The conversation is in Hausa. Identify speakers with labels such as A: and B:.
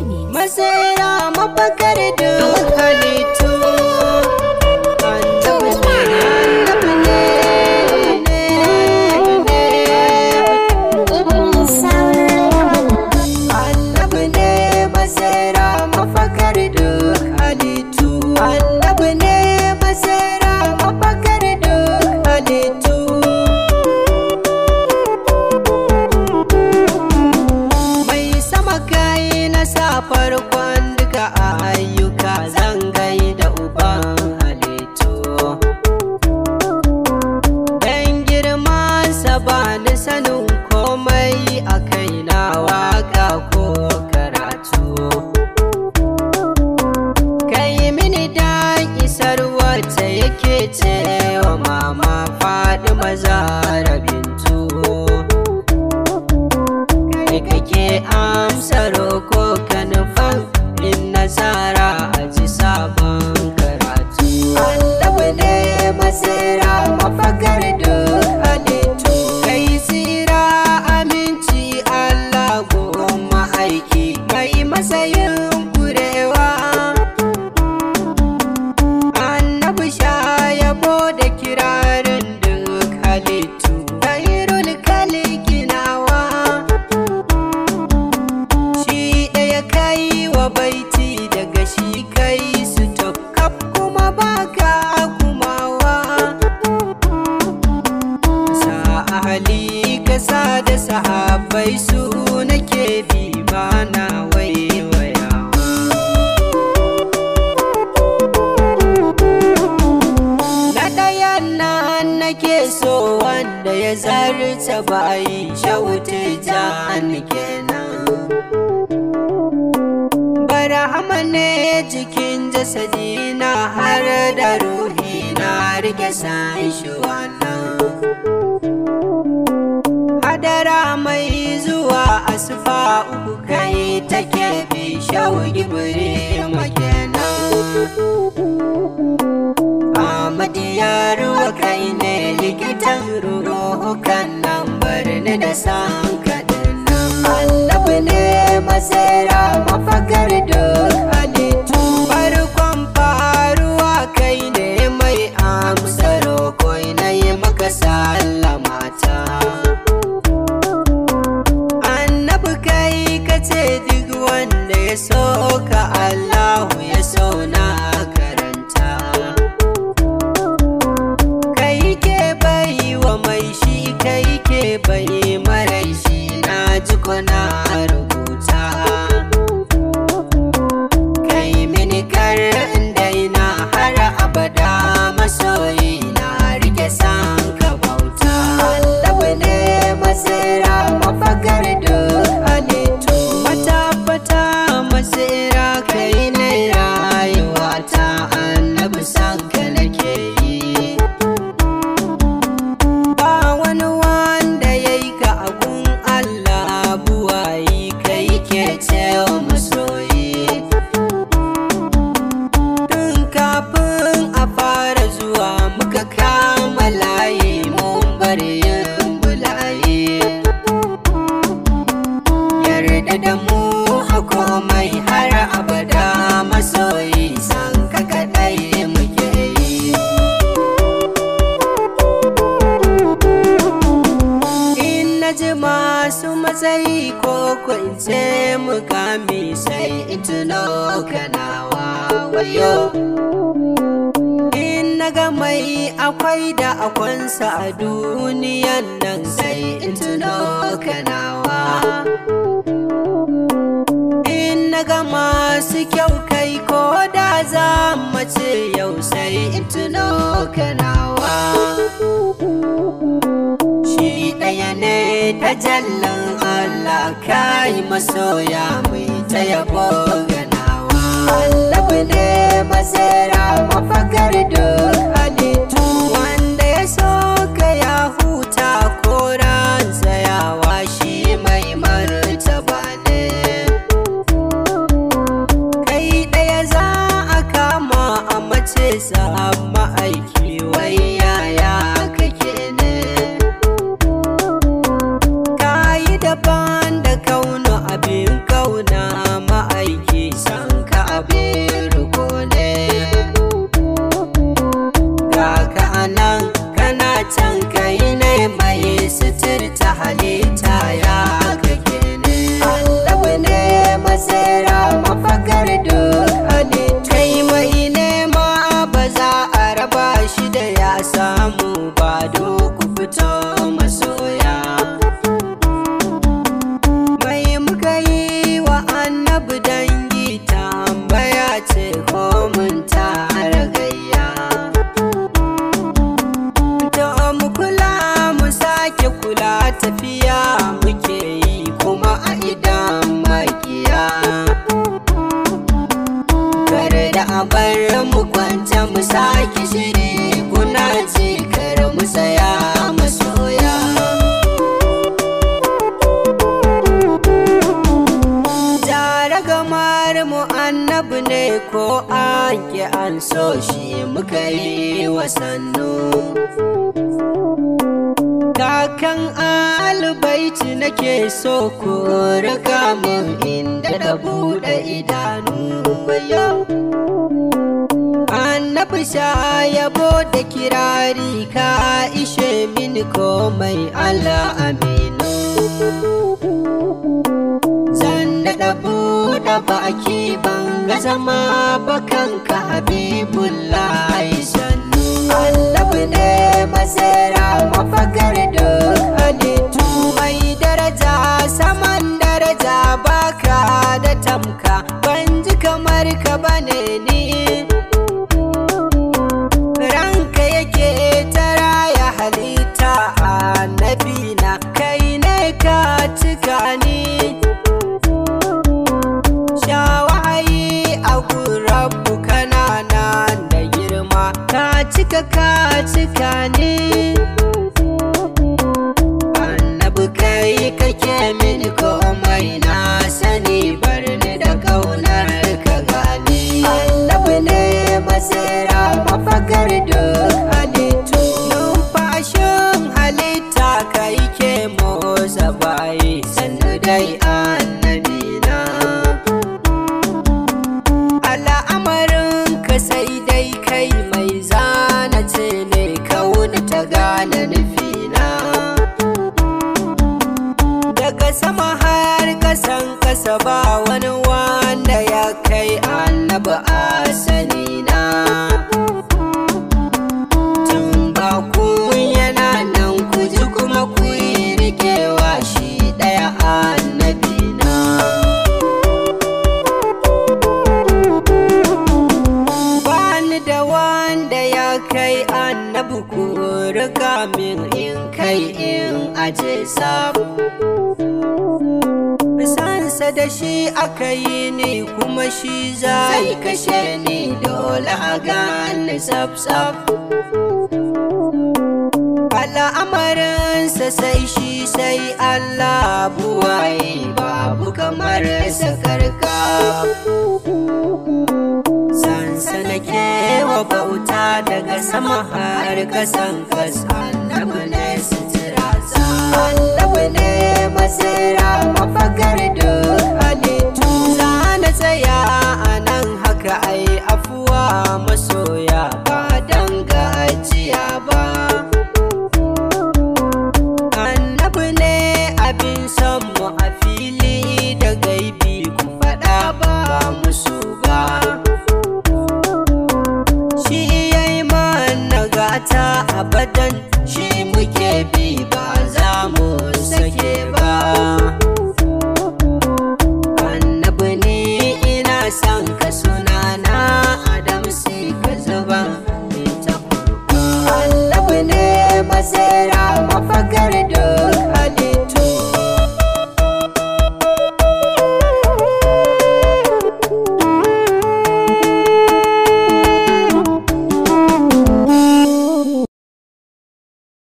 A: Masira mafakar duk halittu. Annabi ne masira mafakar duk halittu. Annabi ne masira mafakar duk halittu. Mai sama kai na sa farkon duka ayyuka, zan gaida uban halittu. Dan girman sa ba ni sanin komai a kaina, waka ko karatu. Kai mini dan isar wacce yake cewa mama Fatima Zahra Bintu. Kai kake amsa roko ka nufan in nasara a ji sabon karatu. Annabi ne masira mafakar duk halittu. Kai tsira aminci Allah goma aiki, mai matsayin kurewa. Annabi sha yabo da kirarin duk halittu. Khairul khalqi nawa, shi ɗaya kai wa baiti, daga shi kai su kaf kuma baka kumawa. Sa ahali ka sa da sahabbai, su nake bi bana waiwayawa. Na ɗayan nan nake so, wanda ya zarta bayi, shauti jan kenan. Barahama ne jikin jasadina, har da ruhi na rike san shi wannan. Hadara mai zuwa asufa uku kai take bi, shawu gibiri makenan. Ahmadiyar wa kai ne likitan ruhukan nan, barni da san kaɗin nan. Annabi ne masira mafakar duk halittu. Farkon faruwa kai ne mai amsa roko, na yi maka sallamata. Annabi kai ka ce duk wanda ya so ka Allahu ya so na karanta. Kai ke bai wa mai shi, kai ke bai marai shi, na ji ko na rubuta. Kai mini kar in daina har abada, masoyi na rike san ka bauta. Annabi ne masira mafakar duk halittu. Matabbata masira kai ne rayuwata, annabi san ka nake yi. Ba wani wanda ya yi ka abun Allah buwayi, kai ke cewa masoyi. Tun kafin a fara zuwa muka kama layi, mun bari yin bulayi. Yarda da mu a komai har abada, masoyi san ka kaɗai muke yi. In na ji masu matsayi ko in ce mukami, sai in tuno kanawa wayo. In na ga mai akwai da akwansa a duniyan nan, sai in tuno kanawa. In na ga masu kyau kai ko da za mace yau, sai in tuno kanawa. Shi ɗaya ne tajallan Allah, kai masoya mai ta yabo ganawa. Annabi ne masira mafakar duk halittu. Wanda ya so ka ya huta, ko ran tsayawa shi mai martaba ne. Kai ɗaya za a kama a mace sa ma'aiki, wai yaya kake ne. Kayi daban da kauna abin kauna ma'aiki. bar mu kwanta mu sake shiri kuna ji kar mu saya masoya. Jara gamar mu annabi ne ko an ki an so shi muka yi wasannu. Kakan albaiti nake so ku raka mun inda da buɗe idanu. Annabi sha yabo da kirari ka ishe mini komai Allah aminu. Zan daɗa buɗe baki ban ga zama bakanka Habibullahi sannu. Annabi ne masira mafakar duk halittu mai daraja saman daraja baka da tamka ban ji kamar ka bane ni. Ranka yake tara ya halitta annabi na kai ne ka cika ni. Shawayi a gurabu kanana da girma ka cika ni. Annabi kai kake mini komai na sani barni da kaunar ka gani. Annabi ne masira mafakar duk halittu numfashin halitta kai ke motsa bayi sannu dai annabi na. Al'amarin ka sai dai kai mai zana ce ne kauna ta gane nufina. Daga sama har kasan kasa ba wani wanda ya kai annabi a sanina. Tun ba ku yana nan ku ji kuma ku yi rikewa shi ɗaya annabi na. Bani da wanda ya kai annabi ku rika min in kai in aje sabu. Sansa da shi aka yi ni kuma shi zai kashe ni dole a gane sab-sab. Al'amarinsa sai shi sai Allah buwaye babu kamar sakarka. Sansa nake wa bauta daga sama har kasan kasa. Annabi ne sutura sa, annabi ne masira mafakar duk